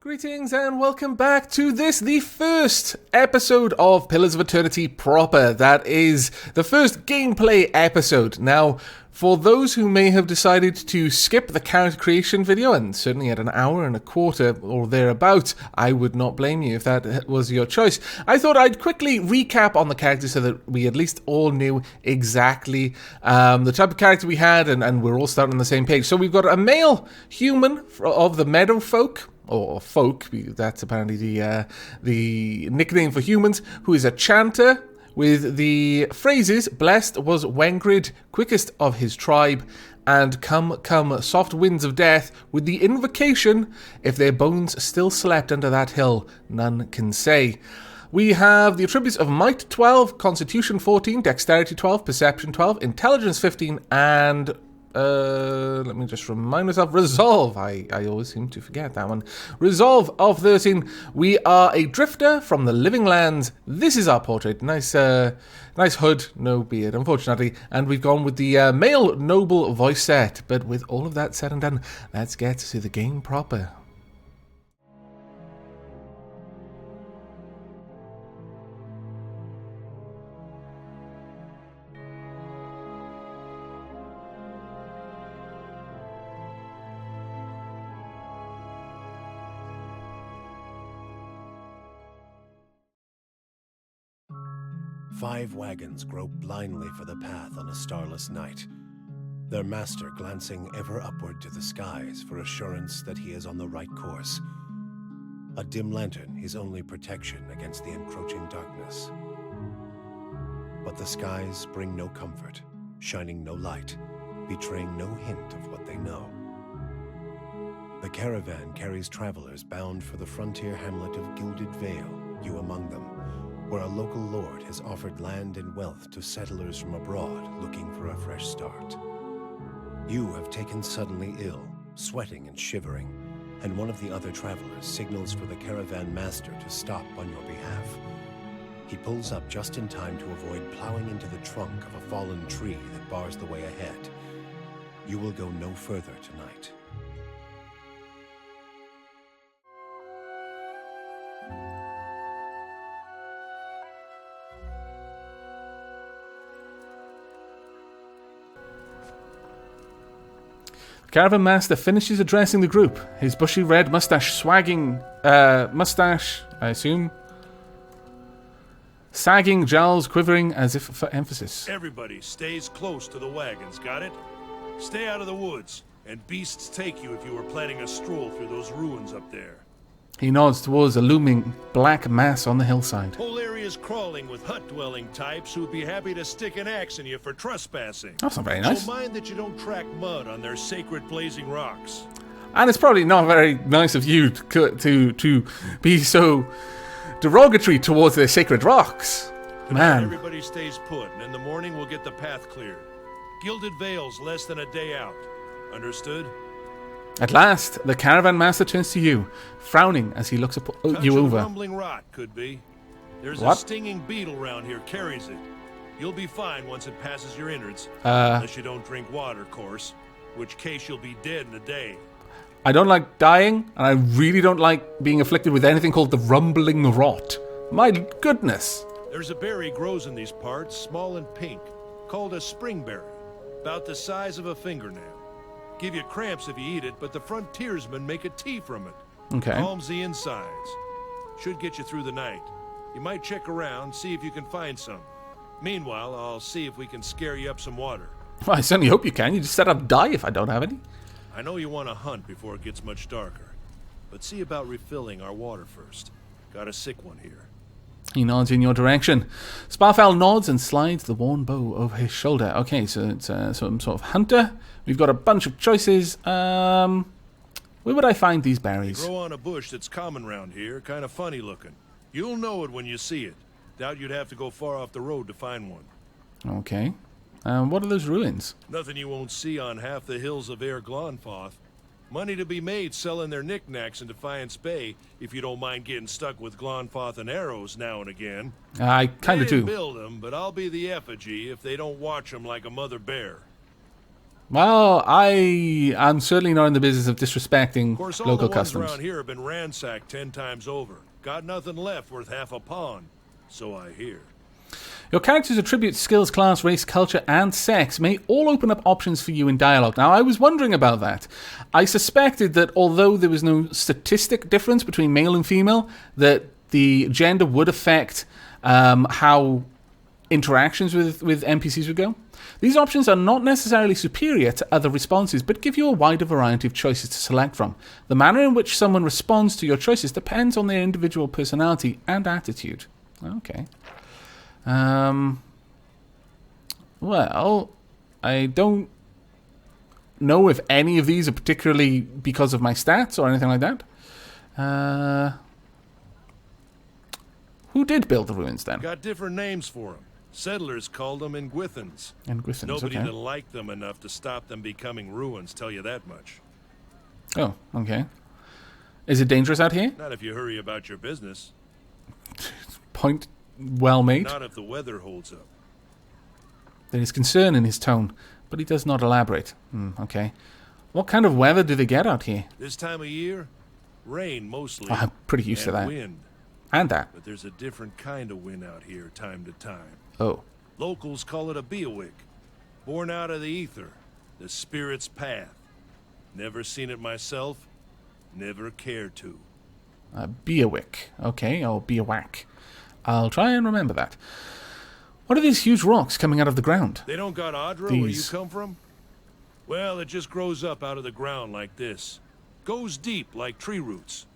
Greetings and welcome back to this, the first episode of Pillars of Eternity proper. That is the first gameplay episode. Now, for those who may have decided to skip the character creation video, and certainly at an hour and a quarter or thereabout, I would not blame you if that was your choice. I thought I'd quickly recap on the characters so that we at least all knew exactly the type of character we had, and we're all starting on the same page. So we've got a male human of the meadow folk, or folk, that's apparently the nickname for humans, who is a chanter, with the phrases, "Blessed was Wengrid, quickest of his tribe," and "Come, come, soft winds of death," with the invocation, "If their bones still slept under that hill, none can say." We have the attributes of Might 12, Constitution 14, Dexterity 12, Perception 12, Intelligence 15, and let me just remind myself. Resolve. I always seem to forget that one. Resolve of 13. We are a drifter from the living lands. This is our portrait. Nice hood, no beard, unfortunately. And we've gone with the male noble voice set. But with all of that said and done, let's get to the game proper. Five wagons grope blindly for the path on a starless night, their master glancing ever upward to the skies for assurance that he is on the right course. A dim lantern his only protection against the encroaching darkness. But the skies bring no comfort, shining no light, betraying no hint of what they know. The caravan carries travelers bound for the frontier hamlet of Gilded Vale, you among them, where a local lord has offered land and wealth to settlers from abroad looking for a fresh start. You have taken suddenly ill, sweating and shivering, and one of the other travelers signals for the caravan master to stop on your behalf. He pulls up just in time to avoid plowing into the trunk of a fallen tree that bars the way ahead. You will go no further tonight. Caravan Master finishes addressing the group, his bushy red mustache sagging, jowls quivering as if for emphasis. Everybody stays close to the wagons, got it? Stay out of the woods, and beasts take you if you were planning a stroll through those ruins up there. He nods towards a looming black mass on the hillside. Whole area's crawling with hut-dwelling types who'd be happy to stick an axe in you for trespassing. That's not very nice. So mind that you don't track mud on their sacred blazing rocks. And it's probably not very nice of you to be so derogatory towards their sacred rocks. Man. Everybody stays put, and in the morning we'll get the path cleared. Gilded Vale's less than a day out. Understood? At last, the caravan master turns to you, frowning as he looks you over. Rumbling rot, could be. There's What? a stinging beetle round here carries it. You'll be fine once it passes your innards. Unless you don't drink water, of course. Which case you'll be dead in a day. I don't like dying, and I really don't like being afflicted with anything called the rumbling rot. My goodness. There's a berry grows in these parts, small and pink, called a springberry. About the size of a fingernail. Give you cramps if you eat it, but the frontiersmen make a tea from it. Okay. Calms the insides. Should get you through the night. You might check around, see if you can find some. Meanwhile, I'll see if we can scare you up some water. Well, I certainly hope you can. You just said I'd die if I don't have any. I know you want to hunt before it gets much darker, but see about refilling our water first. Got a sick one here. He nods in your direction. Sparfell nods and slides the worn bow over his shoulder. Okay, so it's some sort of hunter. We've got a bunch of choices. Where would I find these berries? They grow on a bush that's common round here, kind of funny looking. You'll know it when you see it. Doubt you'd have to go far off the road to find one. Okay. What are those ruins? Nothing you won't see on half the hills of Air Glonfoth. Money to be made selling their knickknacks in Defiance Bay, if you don't mind getting stuck with Glonfoth and arrows now and again. I kind of do. Build them, but I'll be the effigy if they don't watch them like a mother bear. Well, I am certainly not in the business of disrespecting Of course, all local the ones customs. around here have been ransacked 10 times over. Got nothing left worth half a pawn. So I hear. Your character's attributes, skills, class, race, culture, and sex may all open up options for you in dialogue. Now, I was wondering about that. I suspected that although there was no statistic difference between male and female, that the gender would affect how interactions with NPCs would go. These options are not necessarily superior to other responses, but give you a wider variety of choices to select from. The manner in which someone responds to your choices depends on their individual personality and attitude. Okay. Well, I don't know if any of these are particularly because of my stats or anything like that. Who did build the ruins then? Got different names for them. Settlers called them Ingwithans. Ingwithans, Nobody okay. that liked them enough to stop them becoming ruins, tell you that much. Oh, okay. Is it dangerous out here? Not if you hurry about your business. Point well made. Not if the weather holds up. There is concern in his tone, but he does not elaborate. Okay. What kind of weather do they get out here? This time of year, rain mostly. Oh, I'm pretty used to and that. wind. And that. But there's a different kind of wind out here time to time. Oh. Locals call it a beawick. Born out of the ether, the spirit's path. Never seen it myself, never cared to. Beawick. Okay, or Beawak. I'll try and remember that. What are these huge rocks coming out of the ground? They don't got Audra where you come from? Well, it just grows up out of the ground like this. Goes deep like tree roots.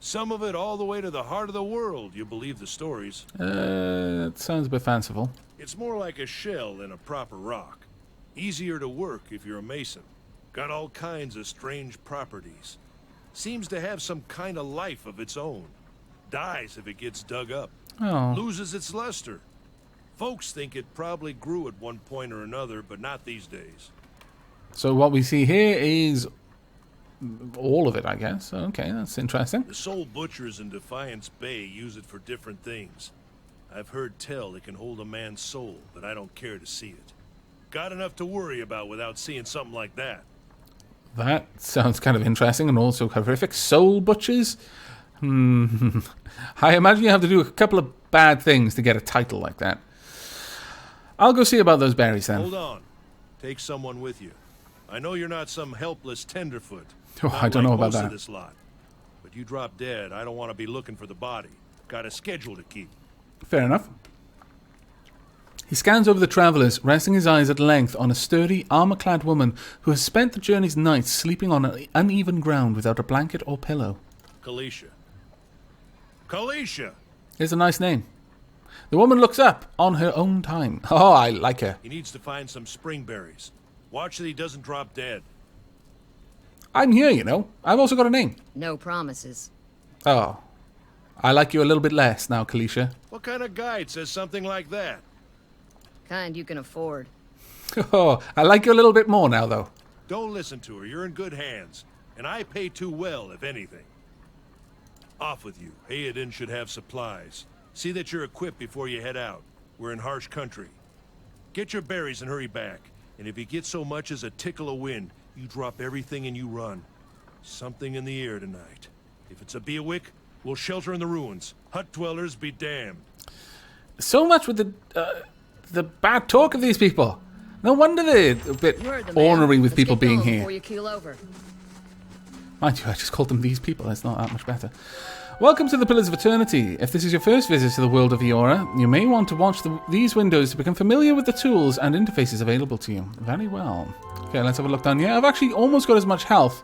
Some of it all the way to the heart of the world, you believe the stories. That sounds a bit fanciful. It's more like a shell than a proper rock. Easier to work if you're a mason. Got all kinds of strange properties. Seems to have some kind of life of its own. Dies if it gets dug up. Oh. Loses its luster. Folks think it probably grew at one point or another, but not these days. So what we see here is all of it, I guess. Okay, that's interesting. The soul butchers in Defiance Bay use it for different things. I've heard tell it can hold a man's soul, but I don't care to see it. Got enough to worry about without seeing something like that. That sounds kind of interesting and also horrific. Soul butchers? I imagine you have to do a couple of bad things to get a title like that. I'll go see about those berries then. Hold on. Take someone with you. I know you're not some helpless tenderfoot. Oh, Not I don't know like about most of that. this lot. But you drop dead, I don't want to be looking for the body. Got a schedule to keep. Fair enough. He scans over the travellers, resting his eyes at length on a sturdy, armour-clad woman who has spent the journey's nights sleeping on uneven ground without a blanket or pillow. Calissa. Calissa! It's a nice name. The woman looks up on her own time. Oh, I like her. He needs to find some spring berries. Watch that he doesn't drop dead. I'm here, you know. I've also got a name. No promises. Oh. I like you a little bit less now, Calissa. What kind of guide says something like that? Kind you can afford. Oh, I like you a little bit more now, though. Don't listen to her. You're in good hands. And I pay too well, if anything. Off with you. Hayden should have supplies. See that you're equipped before you head out. We're in harsh country. Get your berries and hurry back. And if you get so much as a tickle of wind, you drop everything and you run. Something in the air tonight. If it's a beawick, we'll shelter in the ruins. Hut dwellers be damned. So much with the bad talk of these people. No wonder they're a bit ornery with Let's people get being going here. Before you keel over. Mind you, I just called them these people. That's not that much better. Welcome to the Pillars of Eternity. If this is your first visit to the world of Eora, you may want to watch these windows to become familiar with the tools and interfaces available to you. Very well. Okay, let's have a look down here. I've actually almost got as much health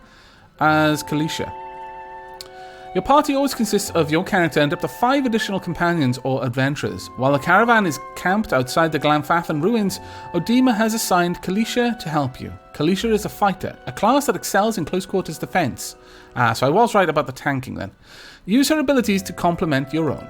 as Calissa. Your party always consists of your character and up to 5 additional companions or adventurers. While the caravan is camped outside the Glamfathan ruins, Odima has assigned Calissa to help you. Calissa is a fighter, a class that excels in close quarters defense. So I was right about the tanking then. Use her abilities to complement your own.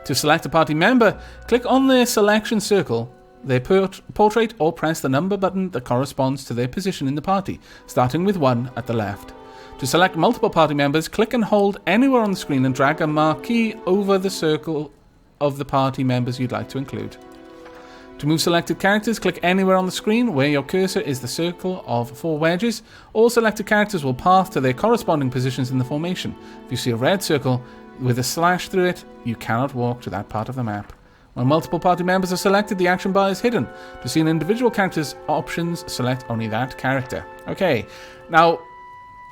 To select a party member, click on their selection circle, their portrait, or press the number button that corresponds to their position in the party, starting with 1 at the left. To select multiple party members, click and hold anywhere on the screen and drag a marquee over the circle of the party members you'd like to include. To move selected characters, click anywhere on the screen where your cursor is the circle of 4 wedges. All selected characters will path to their corresponding positions in the formation. If you see a red circle with a slash through it, you cannot walk to that part of the map. When multiple party members are selected, the action bar is hidden. To see an individual character's options, select only that character. Okay, now,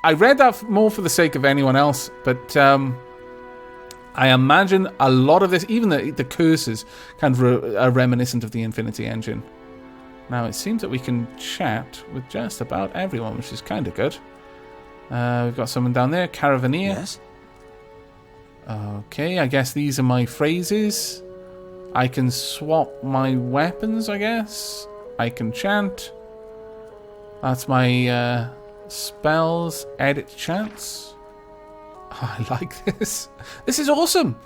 I read that more for the sake of anyone else, but I imagine a lot of this, even the cursors, kind of are reminiscent of the Infinity Engine. Now, it seems that we can chat with just about everyone, which is kind of good. We've got someone down there, Caravaneer. Yes? Okay, I guess these are my phrases. I can swap my weapons, I guess. I can chant. That's my spells, edit chants. Oh, I like this. This is awesome.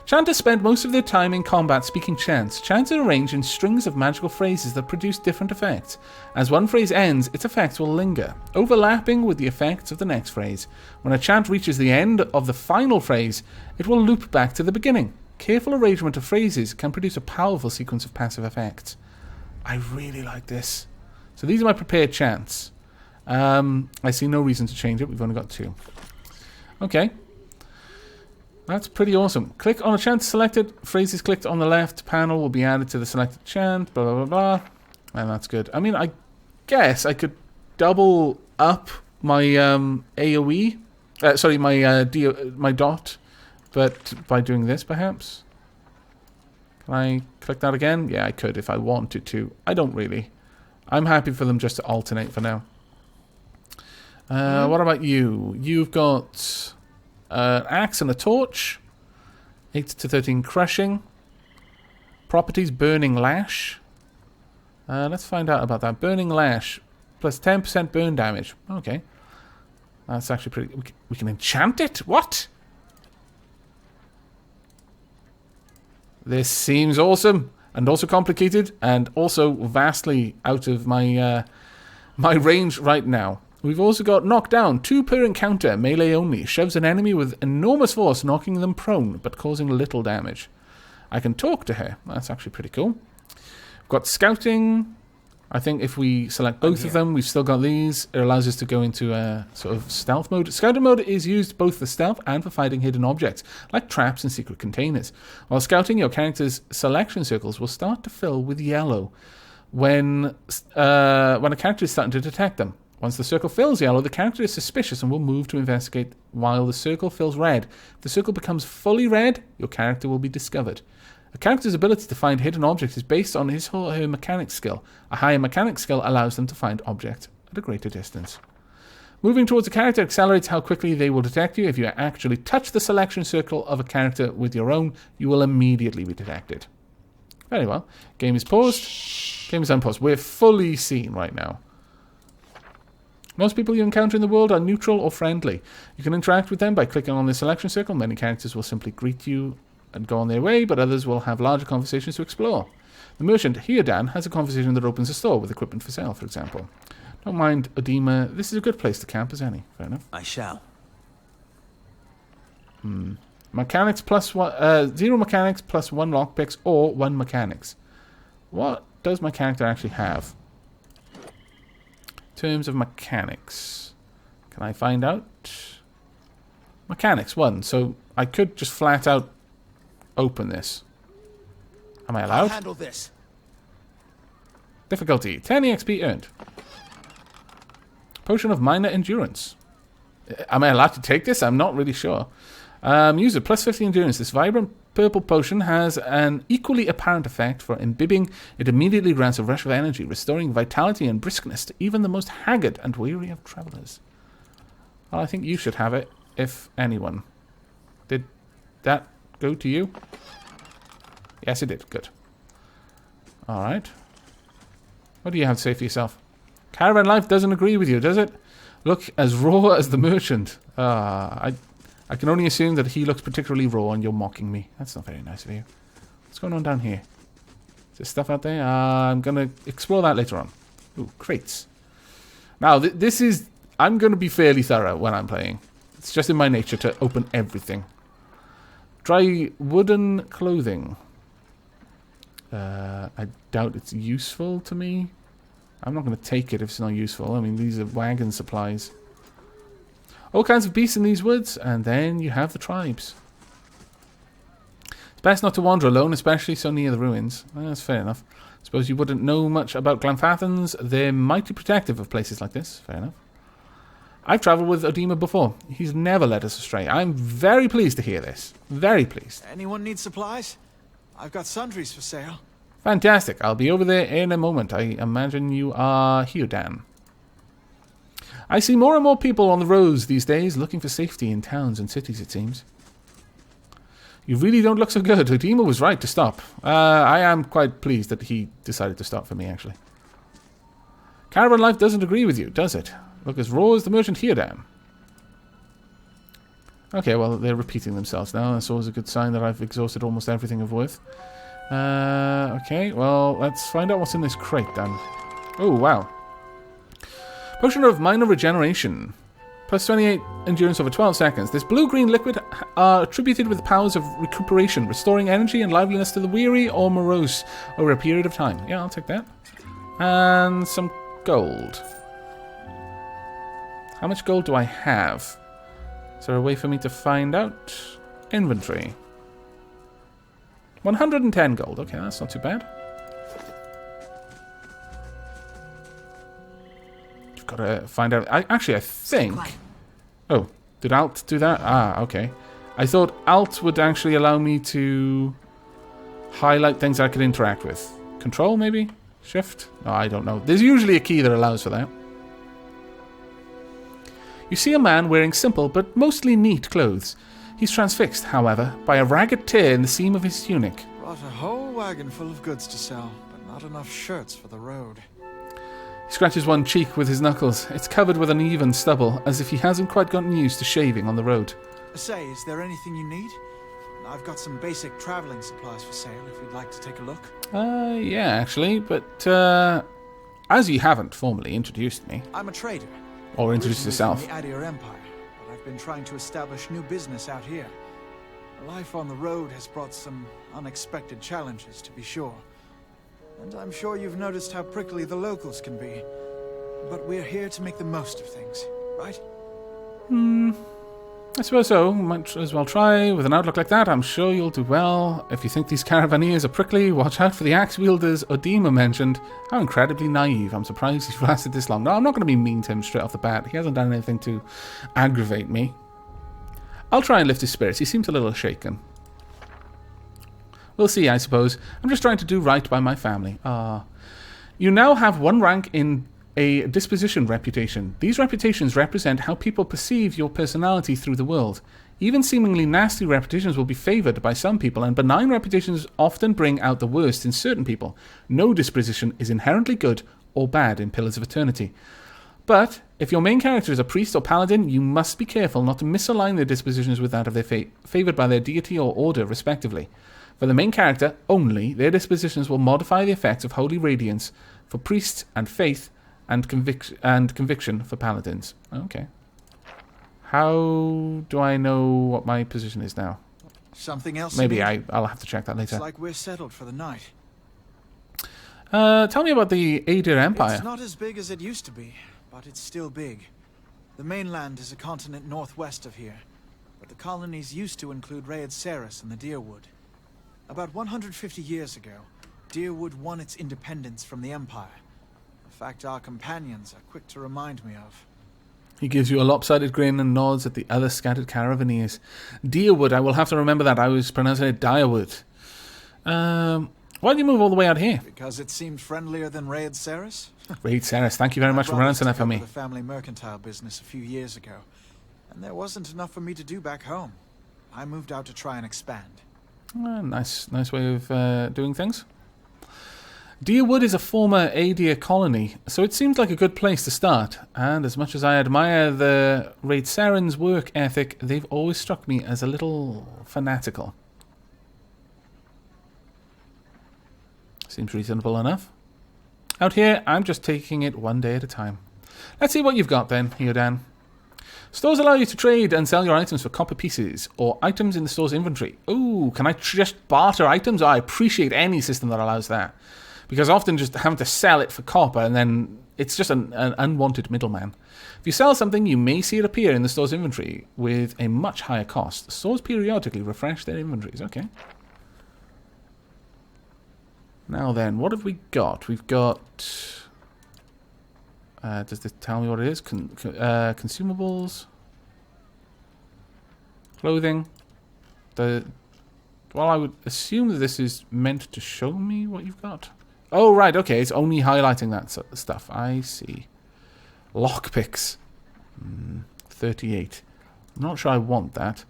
Chanters spend most of their time in combat speaking chants. Chants are arranged in strings of magical phrases that produce different effects. As one phrase ends, its effects will linger, overlapping with the effects of the next phrase. When a chant reaches the end of the final phrase, it will loop back to the beginning. Careful arrangement of phrases can produce a powerful sequence of passive effects. I really like this. So these are my prepared chants. I see no reason to change it. We've only got 2. Okay. That's pretty awesome. Click on a chant selected. Phrases clicked on the left panel will be added to the selected chant. Blah, blah, blah, blah. And that's good. I mean, I guess I could double up my AoE. Sorry, my dot. But by doing this, perhaps? Can I click that again? Yeah, I could if I wanted to. I don't really. I'm happy for them just to alternate for now. What about you? You've got an axe and a torch. 8 to 13 crushing. Properties, burning lash. Let's find out about that. Burning lash. Plus 10% burn damage. Okay. That's actually pretty... We can enchant it? What? This seems awesome, and also complicated, and also vastly out of my my range right now. We've also got knockdown, 2 per encounter, melee only. Shoves an enemy with enormous force, knocking them prone, but causing little damage. I can talk to her. That's actually pretty cool. We've got scouting. I think if we select both of them, we've still got these. It allows us to go into a sort of stealth mode. Scouting mode is used both for stealth and for finding hidden objects, like traps and secret containers. While scouting, your character's selection circles will start to fill with yellow when a character is starting to detect them. Once the circle fills yellow, the character is suspicious and will move to investigate while the circle fills red. If the circle becomes fully red, your character will be discovered. A character's ability to find hidden objects is based on his or her mechanics skill. A higher mechanics skill allows them to find objects at a greater distance. Moving towards a character accelerates how quickly they will detect you. If you actually touch the selection circle of a character with your own, you will immediately be detected. Very well. Game is paused. Game is unpaused. We're fully seen right now. Most people you encounter in the world are neutral or friendly. You can interact with them by clicking on the selection circle. Many characters will simply greet you and go on their way, but others will have larger conversations to explore. The merchant, here Dan, has a conversation that opens a store with equipment for sale, for example. Don't mind Odema. This is a good place to camp as any. Fair enough. I shall. Mechanics plus 1, 0 mechanics plus 1 lockpicks or 1 mechanics. What does my character actually have? In terms of mechanics. Can I find out? Mechanics 1. So I could just flat out open this. Am I allowed? I'll handle this. Difficulty 10 EXP earned. Potion of minor endurance. Am I allowed to take this? I'm not really sure. User plus 50 endurance. This vibrant purple potion has an equally apparent effect for imbibing. It immediately grants a rush of energy, restoring vitality and briskness to even the most haggard and weary of travelers. Well, I think you should have it, if anyone. Did that go to you? Yes, it did. Good. Alright. What do you have to say for yourself? Caravan life doesn't agree with you, does it? Look as raw as the merchant. I can only assume that he looks particularly raw and you're mocking me. That's not very nice of you. What's going on down here? Is there stuff out there? I'm going to explore that later on. Ooh, crates. Now, this is... I'm going to be fairly thorough when I'm playing. It's just in my nature to open everything. Dry wooden clothing. I doubt it's useful to me. I'm not going to take it if it's not useful. I mean, these are wagon supplies. All kinds of beasts in these woods, and then you have the tribes. It's best not to wander alone, especially so near the ruins. Well, that's fair enough. Suppose you wouldn't know much about Glenfathens. They're mighty protective of places like this. Fair enough. I've travelled with Odima before. He's never led us astray. I'm very pleased to hear this. Very pleased. Anyone need supplies? I've got sundries for sale. Fantastic. I'll be over there in a moment. I imagine you are here, Dan. I see more and more people on the roads these days looking for safety in towns and cities, it seems. You really don't look so good. Odima was right to stop. I am quite pleased that he decided to stop for me, actually. Caravan life doesn't agree with you, does it? Look as raw as the merchant here, Dan. Okay, well, they're repeating themselves now. That's always a good sign that I've exhausted almost everything of worth. Okay, well, let's find out what's in this crate, then. Oh, wow. Potion of minor regeneration. Plus 28 endurance over 12 seconds. This blue-green liquid are attributed with powers of recuperation, restoring energy and liveliness to the weary or morose over a period of time. Yeah, I'll take that. And some gold. How much gold do I have? Is there a way for me to find out? Inventory. 110 gold. Okay, that's not too bad. You've got to find out. I think... Oh, did Alt do that? Ah, okay. I thought Alt would actually allow me to highlight things I could interact with. Control, maybe? Shift? No, I don't know. There's usually a key that allows for that. You see a man wearing simple but mostly neat clothes. He's transfixed, however, by a ragged tear in the seam of his tunic. Brought a whole wagon full of goods to sell, but not enough shirts for the road. He scratches one cheek with his knuckles. It's covered with uneven stubble, as if he hasn't quite gotten used to shaving on the road. Say, is there anything you need? I've got some basic traveling supplies for sale if you'd like to take a look. Yeah, actually, but as you haven't formally introduced me. I'm a trader. Or introduced yourself. From the Adir Empire, but I've been trying to establish new business out here. Life on the road has brought some unexpected challenges, to be sure. And I'm sure you've noticed how prickly the locals can be. But we're here to make the most of things, right? I suppose so. Might as well try. With an outlook like that, I'm sure you'll do well. If you think these caravaneers are prickly, watch out for the axe wielders Odima mentioned. How incredibly naive. I'm surprised he's lasted this long. No, I'm not going to be mean to him straight off the bat. He hasn't done anything to aggravate me. I'll try and lift his spirits. He seems a little shaken. We'll see, I suppose. I'm just trying to do right by my family. You now have one rank in a disposition reputation. These reputations represent how people perceive your personality through the world. Even seemingly nasty reputations will be favoured by some people, and benign reputations often bring out the worst in certain people. No disposition is inherently good or bad in Pillars of Eternity. But if your main character is a priest or paladin, you must be careful not to misalign their dispositions with that of their favoured by their deity or order, respectively. For the main character only, their dispositions will modify the effects of holy radiance for priests and faith and conviction for paladins. Okay. How do I know what my position is now? Something else? Maybe I'll have to check that later. It's like we're settled for the night. Tell me about the Adir Empire. It's not as big as it used to be, but it's still big. The mainland is a continent northwest of here, but the colonies used to include Raed Ceres and the Deerwood. About 150 years ago, Deerwood won its independence from the Empire. A fact our companions are quick to remind me of. He gives you a lopsided grin and nods at the other scattered caravaneers. Deerwood, I will have to remember that. I was pronouncing it Direwood. Why did you move all the way out here? Because it seemed friendlier than Raed Ceres? Raed Ceres, thank you very much for pronouncing that for me. I the family mercantile business a few years ago, and there wasn't enough for me to do back home. I moved out to try and expand. Nice way of doing things. Deerwood is a former Adir colony, so it seems like a good place to start. And as much as I admire the Raed Ceres' work ethic, they've always struck me as a little fanatical. Seems reasonable enough. Out here, I'm just taking it one day at a time. Let's see what you've got then, Hiodan. Stores allow you to trade and sell your items for copper pieces or items in the store's inventory. Ooh, can I just barter items? I appreciate any system that allows that. Because often just having to sell it for copper and then it's just an unwanted middleman. If you sell something, you may see it appear in the store's inventory with a much higher cost. Stores periodically refresh their inventories. Okay. Now then, what have we got? We've got... does this tell me what it is? Consumables. Clothing. Well, I would assume that this is meant to show me what you've got. Oh, right, okay. It's only highlighting that stuff. I see. Lockpicks. 38. I'm not sure I want that.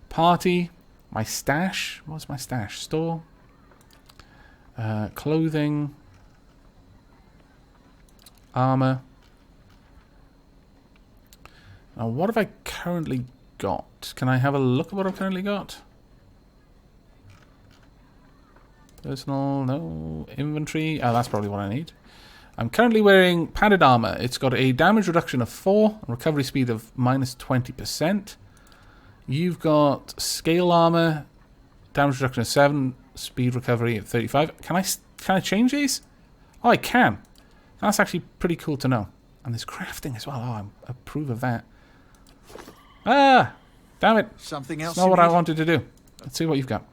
Party. My stash. What's my stash? Store. Clothing. Armor. Now, what have I currently got? Can I have a look at what I've currently got? Personal, no. Inventory. Oh, that's probably what I need. I'm currently wearing padded armor. It's got a damage reduction of 4, and recovery speed of minus 20%. You've got scale armor, damage reduction of 7, speed recovery of 35. Can I change these? Oh, I can. That's actually pretty cool to know. And there's crafting as well. Oh, I approve of that. Ah! Damn it. Something else? It's not what I wanted to do. Let's see what you've got.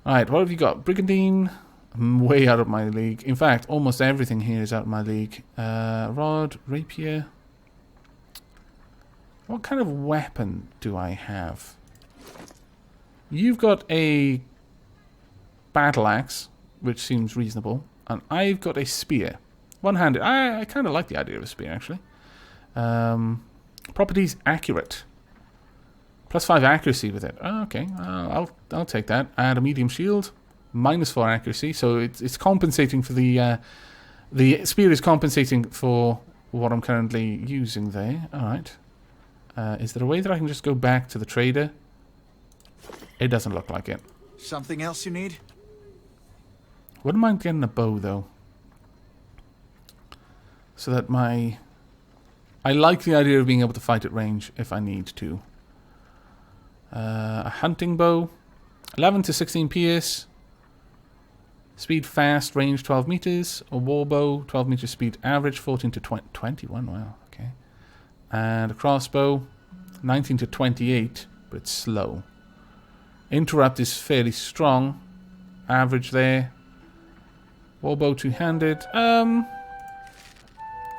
Alright, what have you got? Brigandine. I'm way out of my league. In fact, almost everything here is out of my league. Rod, rapier. What kind of weapon do I have? You've got a battle axe, which seems reasonable. And I've got a spear. One-handed. I kind of like the idea of a spear, actually. Properties accurate. +5 accuracy with it. Oh, okay, I'll take that. Add a medium shield. -4 accuracy. So it's compensating for the spear is compensating for what I'm currently using there. All right. Is there a way that I can just go back to the trader? It doesn't look like it. Something else you need? Wouldn't mind getting a bow though. So that I like the idea of being able to fight at range if I need to. A hunting bow, 11 to 16 PS, speed fast, range 12 meters. A war bow, 12 meters speed average, 14 to 21. Wow, okay. And a crossbow, 19 to 28, but it's slow. Interrupt is fairly strong, average there. Warbow two-handed.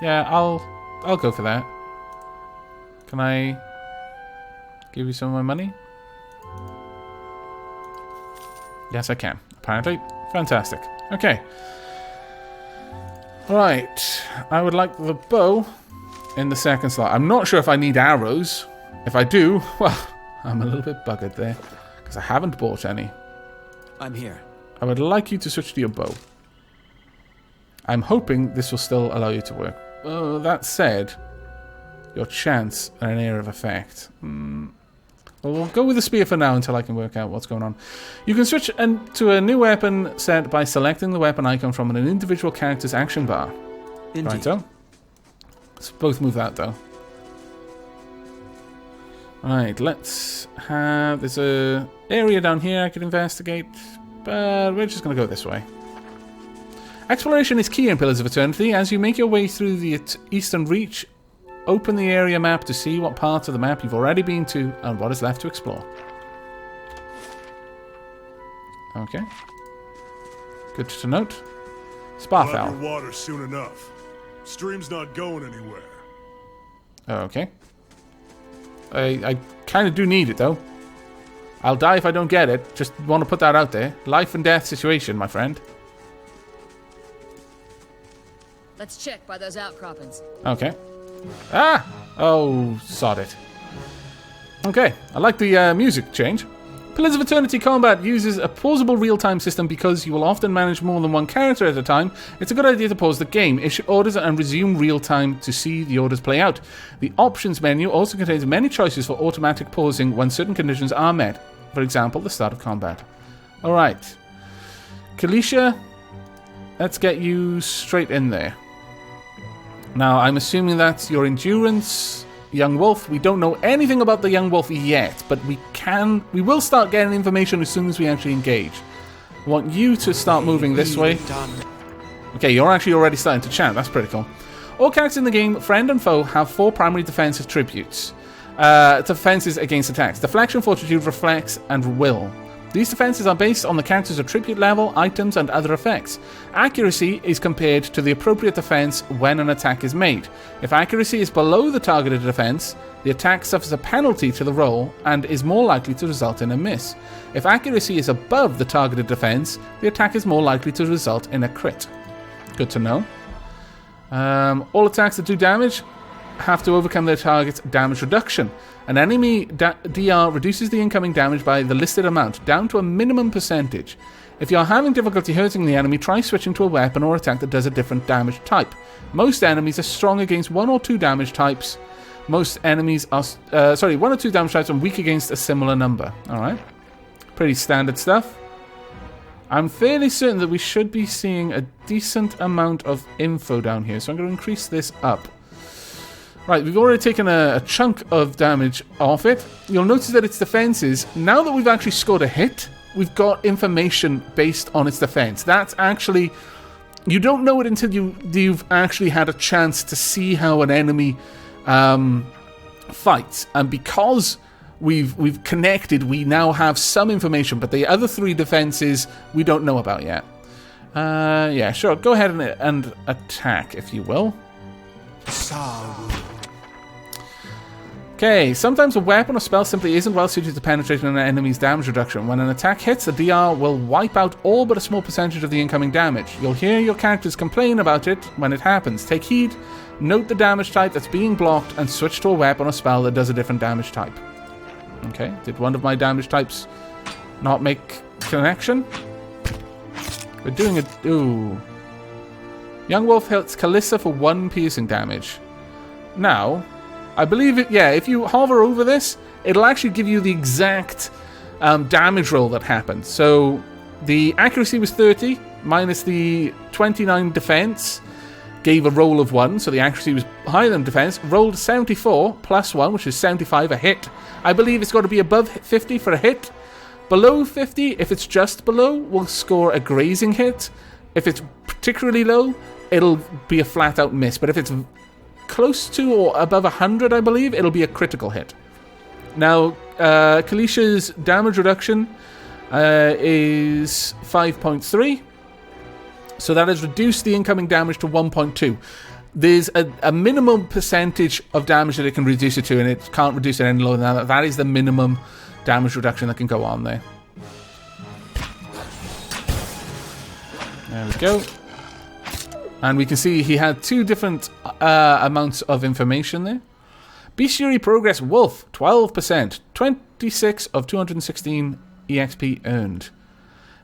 Yeah, I'll go for that. Can I give you some of my money? Yes, I can. Apparently. Fantastic. Okay. Right. I would like the bow in the second slot. I'm not sure if I need arrows. If I do, well, I'm a little bit buggered there. Because I haven't bought any. I'm here. I would like you to switch to your bow. I'm hoping this will still allow you to work. That said, your chance and an air of effect. Well, we'll go with the spear for now until I can work out what's going on. You can switch to a new weapon set by selecting the weapon icon from an individual character's action bar. Indeed. Right, so. Let's both move that, though. Right, let's have... There's a area down here I could investigate, but we're just going to go this way. Exploration is key in Pillars of Eternity. As you make your way through the Eastern Reach, open the area map to see what parts of the map you've already been to and what is left to explore. Okay. Good to note. We'll have Sparfowl. your water soon enough. Stream's not going anywhere. Okay. I kind of do need it, though. I'll die if I don't get it. Just want to put that out there. Life and death situation, my friend. Let's check by those outcroppings. Okay. Ah! Oh, sod it. Okay, I like the music change. Pillars of Eternity combat uses a pausable real-time system because you will often manage more than one character at a time. It's a good idea to pause the game, issue orders, and resume real-time to see the orders play out. The options menu also contains many choices for automatic pausing when certain conditions are met. For example, the start of combat. Alright. Calissa, let's get you straight in there. Now, I'm assuming that's your endurance young wolf. We don't know anything about the young wolf yet, but we will start getting information as soon as we actually engage. I want you to start moving this way. Okay, you're actually already starting to chat. That's pretty cool. All characters in the game, friend and foe, have 4 primary defense attributes. Defenses against attacks. Deflection, Fortitude, Reflex, and Will. These defenses are based on the character's attribute level, items, and other effects. Accuracy is compared to the appropriate defense when an attack is made. If accuracy is below the targeted defense, the attack suffers a penalty to the roll and is more likely to result in a miss. If accuracy is above the targeted defense, the attack is more likely to result in a crit. Good to know. All attacks that do damage have to overcome their target's damage reduction. An enemy DR reduces the incoming damage by the listed amount, down to a minimum percentage. If you are having difficulty hurting the enemy, try switching to a weapon or attack that does a different damage type. Most enemies are strong against 1 or 2 damage types. Most enemies are... 1 or 2 damage types and weak against a similar number. Alright. Pretty standard stuff. I'm fairly certain that we should be seeing a decent amount of info down here, so I'm going to increase this up. Right, we've already taken a chunk of damage off it. You'll notice that its defenses, now that we've actually scored a hit, we've got information based on its defense. That's actually... You don't know it until you've actually had a chance to see how an enemy fights. And because we've connected, we now have some information, but the other 3 defenses we don't know about yet. Yeah, sure. Go ahead and attack, if you will. Okay, sometimes a weapon or spell simply isn't well suited to penetrating an enemy's damage reduction. When an attack hits, the DR will wipe out all but a small percentage of the incoming damage. You'll hear your characters complain about it when it happens. Take heed, note the damage type that's being blocked, and switch to a weapon or spell that does a different damage type. Okay, did one of my damage types not make connection? We're doing it. Ooh. Young Wolf hits Calissa for 1 piercing damage. Now, I believe it. Yeah, if you hover over this, it'll actually give you the exact damage roll that happened. So the accuracy was 30 minus the 29 defense, gave a roll of 1. So the accuracy was higher than defense. Rolled 74 plus 1, which is 75, a hit. I believe it's got to be above 50 for a hit. Below 50, if it's just below, we'll score a grazing hit. If it's particularly low, it'll be a flat-out miss. But if it's close to or above 100, I believe, it'll be a critical hit. Now, Kalisha's damage reduction is 5.3. So that has reduced the incoming damage to 1.2. There's a minimum percentage of damage that it can reduce it to, and it can't reduce it any lower than that. That is the minimum damage reduction that can go on there. There we go. And we can see he had 2 different amounts of information there. Bestiary Progress Wolf, 12%. 26 of 216 EXP earned.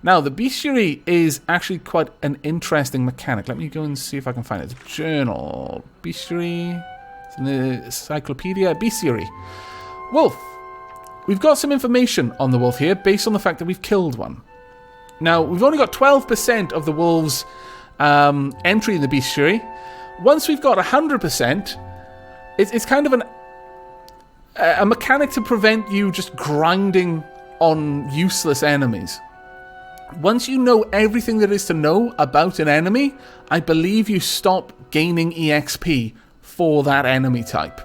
Now, the bestiary is actually quite an interesting mechanic. Let me go and see if I can find it. Journal. Bestiary. It's in the encyclopedia. Bestiary. Wolf. We've got some information on the wolf here based on the fact that we've killed one. Now, we've only got 12% of the wolves entry in the bestiary. Once we've got 100%, it's kind of a mechanic to prevent you just grinding on useless enemies. Once you know everything there is to know about an enemy, I believe you stop gaining EXP for that enemy type.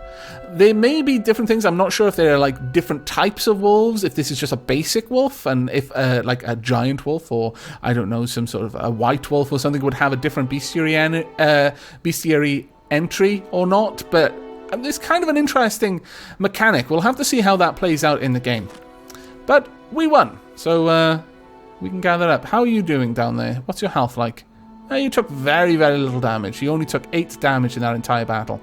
There may be different things. I'm not sure if there are like different types of wolves, if this is just a basic wolf, and if like a giant wolf or, I don't know, some sort of a white wolf or something would have a different bestiary entry or not. But it's kind of an interesting mechanic. We'll have to see how that plays out in the game. But we won, so we can gather up. How are you doing down there? What's your health like? You took very, very little damage. You only took 8 damage in that entire battle.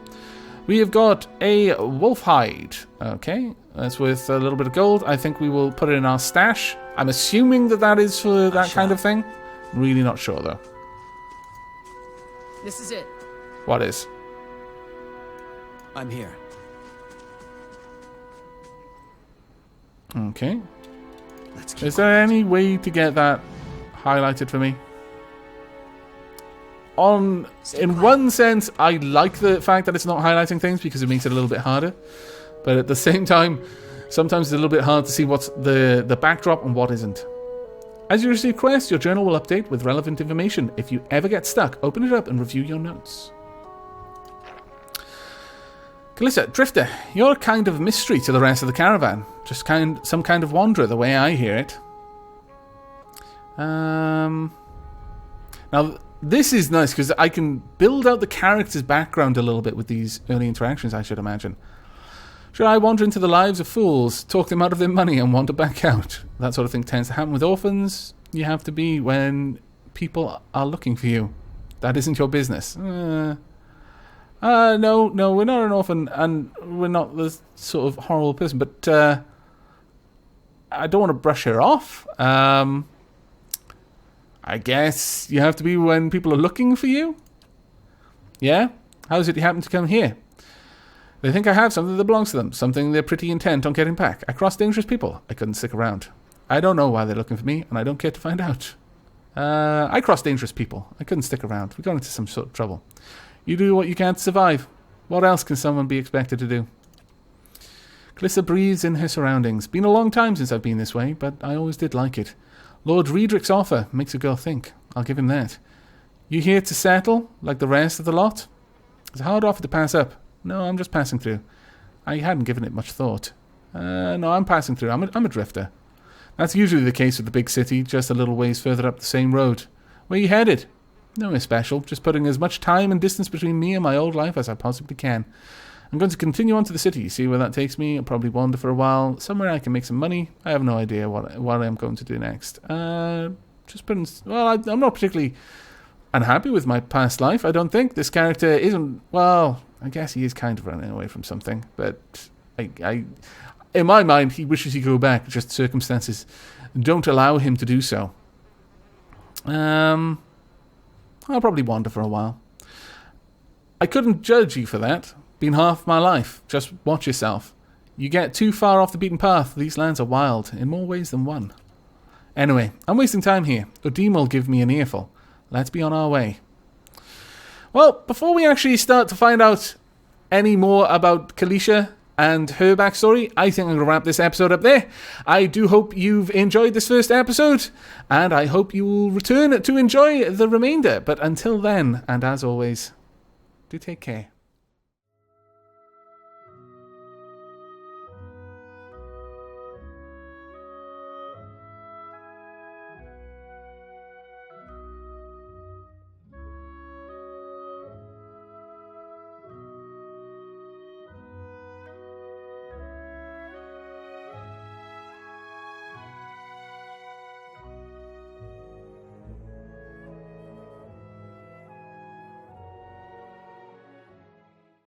We have got a wolf hide. Okay, that's worth a little bit of gold. I think we will put it in our stash. I'm assuming that is for that kind of thing. Really not sure, though. This is it. What is? I'm here. Okay. Is there any way to get that highlighted for me? in one sense, I like the fact that it's not highlighting things because it makes it a little bit harder. But at the same time, sometimes it's a little bit hard to see what's the backdrop and what isn't. As you receive quests, your journal will update with relevant information. If you ever get stuck, open it up and review your notes. Calissa Drifter, you're a kind of mystery to the rest of the caravan. Just some kind of wanderer, the way I hear it. Now, this is nice because I can build out the character's background a little bit with these early interactions, I should imagine. Should I wander into the lives of fools, talk them out of their money and wander back out? That sort of thing tends to happen with orphans. You have to be when people are looking for you. That isn't your business. No, we're not an orphan and we're not this sort of horrible person, but I don't want to brush her off. I guess you have to be when people are looking for you? Yeah? How is it you happen to come here? They think I have something that belongs to them, something they're pretty intent on getting back. I cross dangerous people. I couldn't stick around. I don't know why they're looking for me, and I don't care to find out. I cross dangerous people. I couldn't stick around. We got into some sort of trouble. You do what you can to survive. What else can someone be expected to do? Calissa breathes in her surroundings. Been a long time since I've been this way, but I always did like it. Lord Riedrich's offer makes a girl think. I'll give him that. You here to settle, like the rest of the lot? It's a hard offer to pass up. No, I'm just passing through. I hadn't given it much thought. No, I'm passing through. I'm a drifter. That's usually the case with the big city, just a little ways further up the same road. Where you headed? Nowhere special, just putting as much time and distance between me and my old life as I possibly can. I'm going to continue on to the city, see where that takes me. I'll probably wander for a while, somewhere I can make some money. I have no idea what I'm going to do next. Just putting... Well, I'm not particularly unhappy with my past life, I don't think. This character isn't... Well, I guess he is kind of running away from something, but I in my mind, he wishes he could go back, just circumstances don't allow him to do so. I'll probably wander for a while. I couldn't judge you for that. Been half my life. Just watch yourself. You get too far off the beaten path, these lands are wild, in more ways than one. Anyway, I'm wasting time here. Odim will give me an earful. Let's be on our way. Well, before we actually start to find out any more about Calissa and her backstory, I think I'm going to wrap this episode up there. I do hope you've enjoyed this first episode, and I hope you will return to enjoy the remainder. But until then, and as always, do take care.